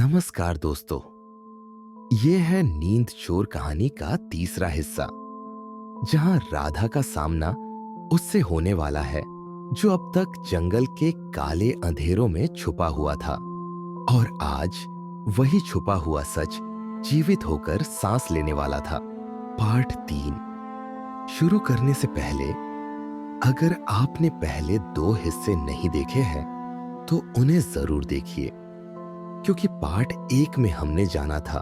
नमस्कार दोस्तों। ये है नींद चोर कहानी का तीसरा हिस्सा, जहां राधा का सामना उससे होने वाला है जो अब तक जंगल के काले अंधेरों में छुपा हुआ था, और आज वही छुपा हुआ सच जीवित होकर सांस लेने वाला था। पार्ट 3 शुरू करने से पहले, अगर आपने पहले 2 हिस्से नहीं देखे हैं तो उन्हें जरूर देखिए, क्योंकि पार्ट 1 में हमने जाना था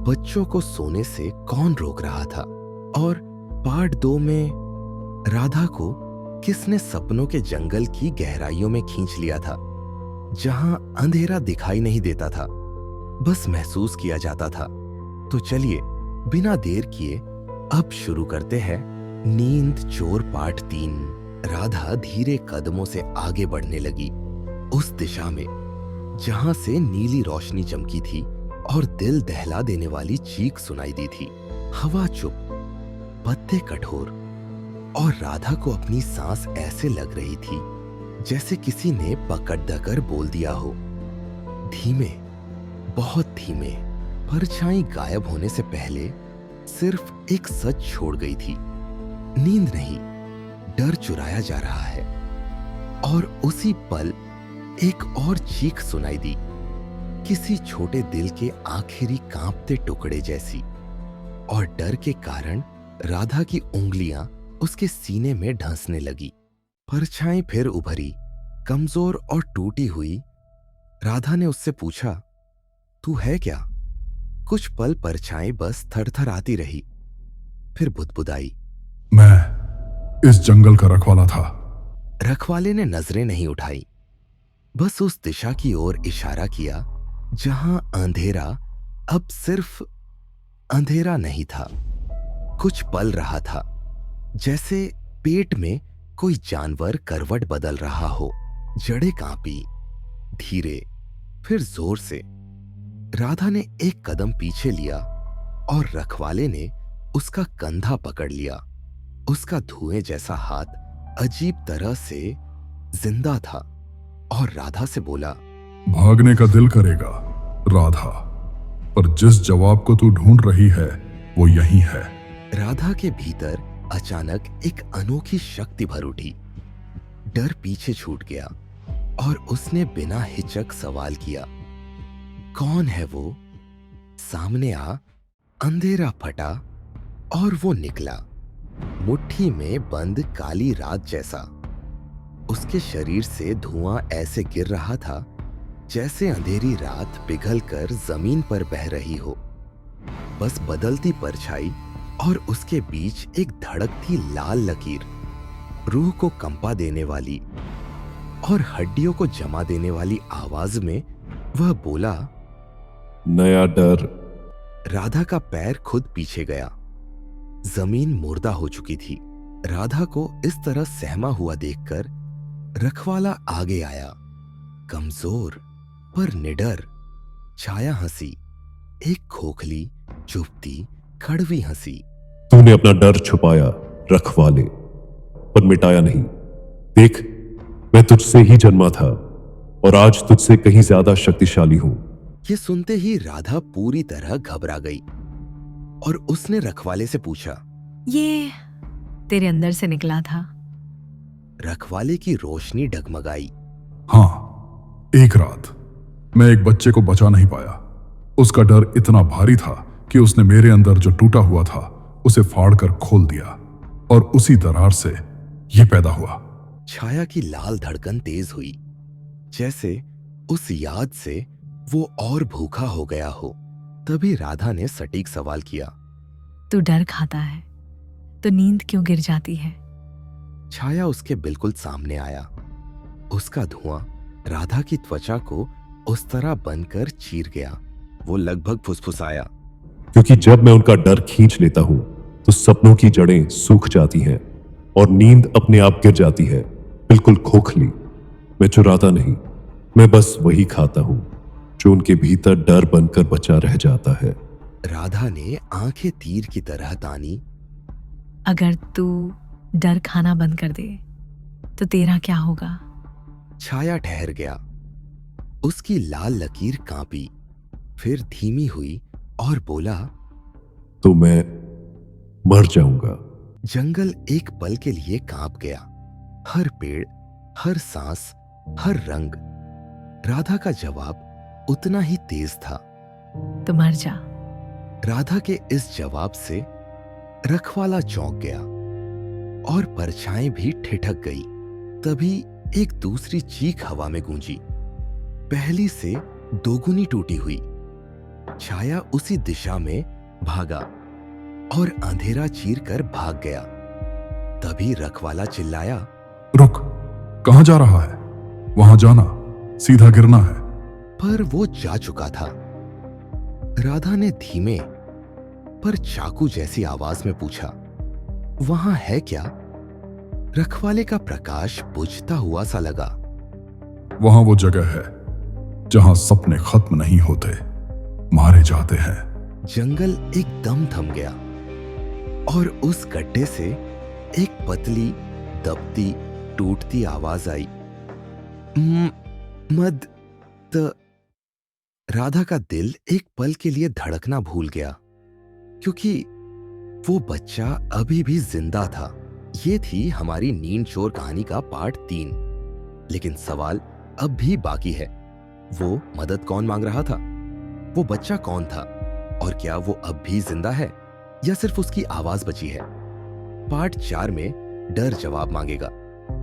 बच्चों को सोने से कौन रोक रहा था, और पार्ट 2 में राधा को किसने सपनों के जंगल की गहराइयों में खींच लिया था, जहां अंधेरा दिखाई नहीं देता था, बस महसूस किया जाता था। तो चलिए बिना देर किए अब शुरू करते हैं नींद चोर पार्ट 3। राधा धीरे कदमों से आगे बढ़ने लगी, उस दिशा में जहां से नीली रोशनी चमकी थी और दिल दहला देने वाली चीख सुनाई दी थी। हवा चुप, पत्ते कठोर, और राधा को अपनी सांस ऐसे लग रही थी जैसे किसी ने पकड़ दकर बोल दिया हो। धीमे, बहुत धीमे, परछाई गायब होने से पहले सिर्फ एक सच छोड़ गई थी। नींद नहीं, डर चुराया जा रहा है। और उसी पल एक और चीख सुनाई दी, किसी छोटे दिल के आखिरी कांपते टुकड़े जैसी, और डर के कारण राधा की उंगलियां उसके सीने में ढंसने लगी। परछाई फिर उभरी, कमजोर और टूटी हुई। राधा ने उससे पूछा, तू है क्या? कुछ पल परछाई बस थरथराती रही, फिर बुदबुदाई, मैं इस जंगल का रखवाला था। रखवाले ने नजरें नहीं उठाई, बस उस दिशा की ओर इशारा किया जहां अंधेरा अब सिर्फ अंधेरा नहीं था, कुछ पल रहा था, जैसे पेट में कोई जानवर करवट बदल रहा हो। जड़ें कांपी, धीरे फिर जोर से। राधा ने एक कदम पीछे लिया और रखवाले ने उसका कंधा पकड़ लिया। उसका धुएं जैसा हाथ अजीब तरह से जिंदा था, और राधा से बोला, भागने का दिल करेगा राधा, पर जिस जवाब को तू ढूंढ रही है वो यही है। राधा के भीतर अचानक एक अनोखी शक्ति भर उठी। डर पीछे छूट गया और उसने बिना हिचक सवाल किया, कौन है वो? सामने आ। अंधेरा फटा और वो निकला, मुट्ठी में बंद काली रात जैसा। उसके शरीर से धुआं ऐसे गिर रहा था जैसे अंधेरी रात पिघलकर जमीन पर बह रही हो। बस बदलती परछाई और उसके बीच एक धड़कती लाल लकीर, रूह को कंपा देने वाली और हड्डियों को जमा देने वाली आवाज में वह बोला, नया डर। राधा का पैर खुद पीछे गया। जमीन मुर्दा हो चुकी थी। राधा को इस तरह सहमा हुआ देखकर रखवाला आगे आया, कमजोर पर निडर। छाया हंसी, एक खोखली, चुभती, कड़वी हंसी। तूने अपना डर छुपाया रखवाले, पर मिटाया नहीं। देख, मैं तुझसे ही जन्मा था और आज तुझसे कहीं ज्यादा शक्तिशाली हूं। ये सुनते ही राधा पूरी तरह घबरा गई और उसने रखवाले से पूछा, ये तेरे अंदर से निकला था? रखवाले की रोशनी डगमगाई। हाँ, एक रात मैं एक बच्चे को बचा नहीं पाया। उसका डर इतना भारी था कि उसने मेरे अंदर जो टूटा हुआ था उसे फाड़कर खोल दिया, और उसी दरार से ये पैदा हुआ। छाया की लाल धड़कन तेज हुई, जैसे उस याद से वो और भूखा हो गया हो। तभी राधा ने सटीक सवाल किया, तू डर खाता है तो नींद क्यों गिर जाती है? छाया उसके बिल्कुल सामने आया। उसका धुआं राधा की त्वचा को उस तरह बनकर चीर गया। वो लगभग फुसफुसाया, क्योंकि जब मैं उनका डर खींच लेता हूं तो सपनों की जड़ें सूख जाती हैं और नींद अपने आप गिर जाती है, बिल्कुल खोखली। मैं चुराता नहीं, मैं बस वही खाता हूं जो उनके भीतर डर बनकर बचा रह जाता है। राधा ने आंखें तीर की तरह तानी। अगर तू डर खाना बंद कर दे तो तेरा क्या होगा? छाया ठहर गया। उसकी लाल लकीर कांपी, फिर धीमी हुई और बोला, तो मैं मर जाऊंगा। जंगल एक पल के लिए कांप गया। हर पेड़, हर सांस, हर रंग। राधा का जवाब उतना ही तेज था। तो मर जा। राधा के इस जवाब से रखवाला चौंक गया और परछाएं भी ठिठक गई। तभी एक दूसरी चीख हवा में गूंजी, पहली से दोगुनी टूटी हुई। छाया उसी दिशा में भागा और अंधेरा चीर कर भाग गया। तभी रखवाला चिल्लाया, रुक, कहां जा रहा है? वहां जाना, सीधा गिरना है। पर वो जा चुका था। राधा ने धीमे पर चाकू जैसी आवाज में पूछा, वहां है क्या? रखवाले का प्रकाश बुझता हुआ सा लगा। वहां वो जगह है जहां सपने खत्म नहीं होते, मारे जाते हैं। जंगल एकदम थम गया और उस गड्ढे से एक पतली, दबती, टूटती आवाज आई, मद त। राधा का दिल एक पल के लिए धड़कना भूल गया, क्योंकि वो बच्चा अभी भी जिंदा था। ये थी हमारी नींद चोर कहानी का पार्ट 3। लेकिन सवाल अब भी बाकी है, वो मदद कौन मांग रहा था? वो बच्चा कौन था? और क्या वो अब भी जिंदा है या सिर्फ उसकी आवाज बची है? पार्ट 4 में डर जवाब मांगेगा।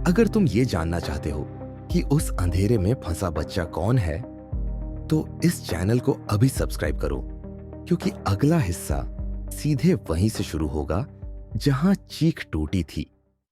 अगर तुम ये जानना चाहते हो कि उस अंधेरे में फंसा बच्चा कौन है, तो इस चैनल को अभी सब्सक्राइब करो, क्योंकि अगला हिस्सा सीधे वहीं से शुरू होगा जहां चीख टूटी थी।